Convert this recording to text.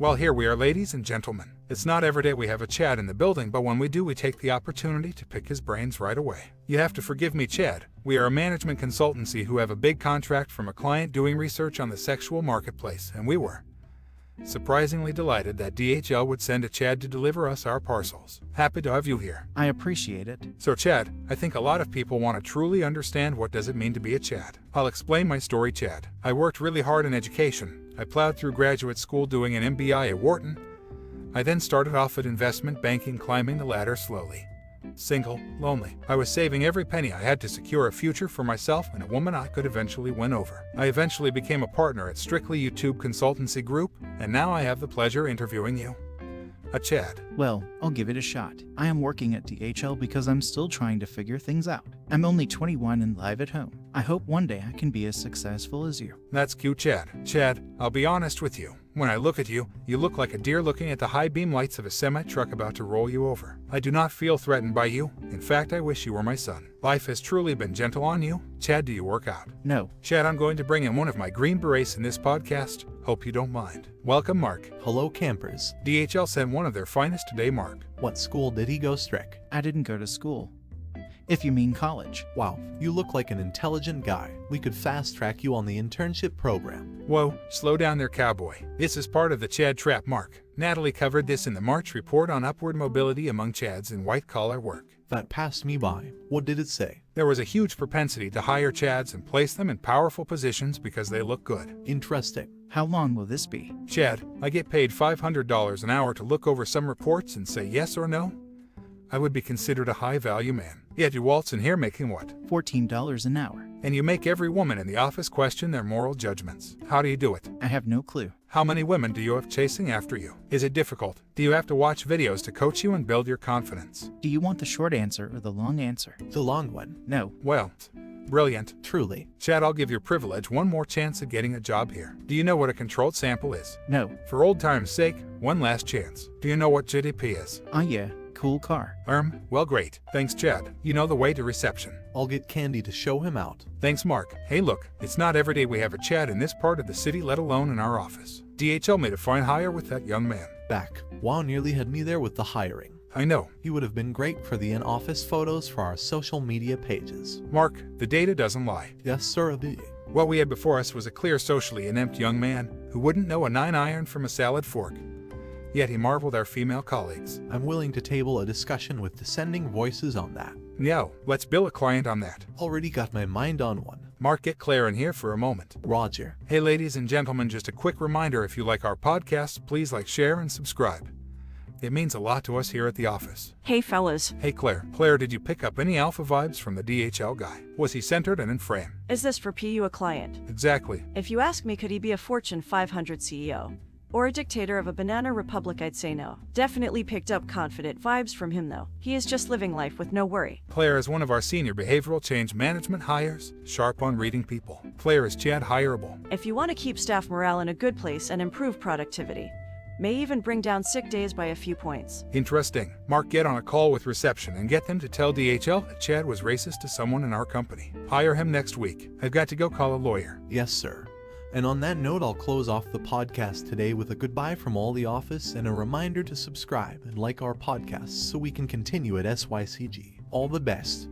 Well, here we are, ladies and gentlemen. It's not every day we have a Chad in the building, but when we do, we take the opportunity to pick his brains right away. You have to forgive me, Chad. We are a management consultancy who have a big contract from a client doing research on the sexual marketplace, and we were surprisingly delighted that DHL would send a Chad to deliver us our parcels. Happy to have you here. I appreciate it. So Chad, I think a lot of people want to truly understand what does it mean to be a Chad. I'll explain my story, Chad. I worked really hard in education. I plowed through graduate school doing an MBA at Wharton. I then started off at investment banking, climbing the ladder slowly. Single, lonely. I was saving every penny I had to secure a future for myself and a woman I could eventually win over. I eventually became a partner at Strictly YouTube Consultancy Group, and now I have the pleasure interviewing you. A Chad. Well, I'll give it a shot. I am working at DHL because I'm still trying to figure things out. I'm only 21 and live at home. I hope one day I can be as successful as you. That's cute, Chad. Chad, I'll be honest with you. When I look at you, you look like a deer looking at the high beam lights of a semi-truck about to roll you over. I do not feel threatened by you. In fact, I wish you were my son. Life has truly been gentle on you. Chad, do you work out? No. Chad, I'm going to bring in one of my Green Berets in this podcast. Hope you don't mind. Welcome, Mark. Hello, campers. DHL sent one of their finest today, Mark. What school did he go, Strick? I didn't go to school. If you mean college. Wow, you look like an intelligent guy. We could fast-track you on the internship program. Whoa, slow down there, cowboy. This is part of the Chad Trap, Mark. Natalie covered this in the March report on upward mobility among Chads in white-collar work. That passed me by. What did it say? There was a huge propensity to hire Chads and place them in powerful positions because they look good. Interesting. How long will this be? Chad, I get paid $500 an hour to look over some reports and say yes or no. I would be considered a high-value man. Yet you waltz in here making what? $14 an hour. And you make every woman in the office question their moral judgments. How do you do it? I have no clue. How many women do you have chasing after you? Is it difficult? Do you have to watch videos to coach you and build your confidence? Do you want the short answer or the long answer? The long one. No. Well, brilliant. Truly. Chad, I'll give your privilege one more chance at getting a job here. Do you know what a controlled sample is? No. For old time's sake, one last chance. Do you know what GDP is? Yeah. Cool car. Well, great. Thanks, Chad. You know the way to reception. I'll get Candy to show him out. Thanks, Mark. Hey, look, it's not every day we have a Chad in this part of the city, let alone in our office. DHL made a fine hire with that young man. Back. Wow, nearly had me there with the hiring. I know. He would have been great for the in-office photos for our social media pages. Mark, the data doesn't lie. Yes, sir, indeed. What we had before us was a clear, socially inept young man who wouldn't know a 9-iron from a salad fork. Yet he marveled our female colleagues. I'm willing to table a discussion with dissenting voices on that. Yo, let's bill a client on that. Already got my mind on one. Mark, get Claire in here for a moment. Roger. Hey, ladies and gentlemen, just a quick reminder, if you like our podcast, please like, share, and subscribe. It means a lot to us here at the office. Hey fellas. Hey Claire. Claire, did you pick up any alpha vibes from the DHL guy? Was he centered and in frame? Is this for PU a client? Exactly. If you ask me, could he be a Fortune 500 CEO? Or a dictator of a banana republic, I'd say no. Definitely picked up confident vibes from him though. He is just living life with no worry. Claire is one of our senior behavioral change management hires, sharp on reading people. Claire is Chad hireable. If you want to keep staff morale in a good place and improve productivity, may even bring down sick days by a few points. Interesting. Mark, get on a call with reception and get them to tell DHL that Chad was racist to someone in our company. Hire him next week. I've got to go call a lawyer. Yes, sir. And on that note, I'll close off the podcast today with a goodbye from all the office and a reminder to subscribe and like our podcast so we can continue at SYCG. All the best.